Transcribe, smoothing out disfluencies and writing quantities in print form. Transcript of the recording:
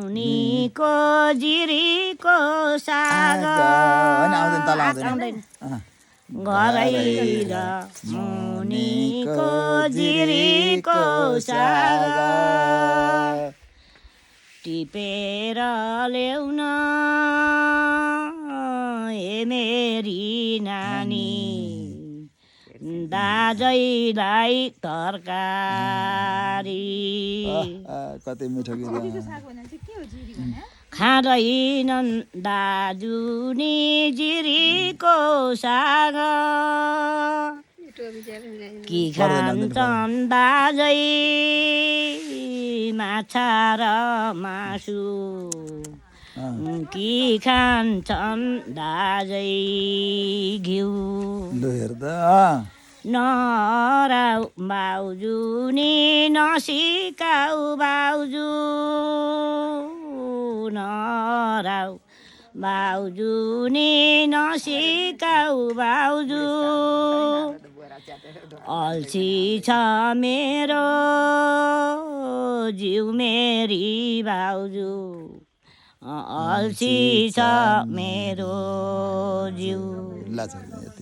मुनिको जिरीको साग घरै र मुनिको जिरीको साग टिपेर ल्याउन ए मेरी नानी दाजैलाई तरकारी कतै मिठो गीत खाँदैनन् दाजु नि जिरीको साग कि खान्छन् दाजै माछा र मासु कि खान्छन् दाजै घिउ नराउ बाउजू नि नसिकाउ बाउजू नराउ बाउजू नि नसिकाउ बाउजू अल्छी छ मेरो जिउ मेरी बाउजू अल्छी छ मेरो जिउ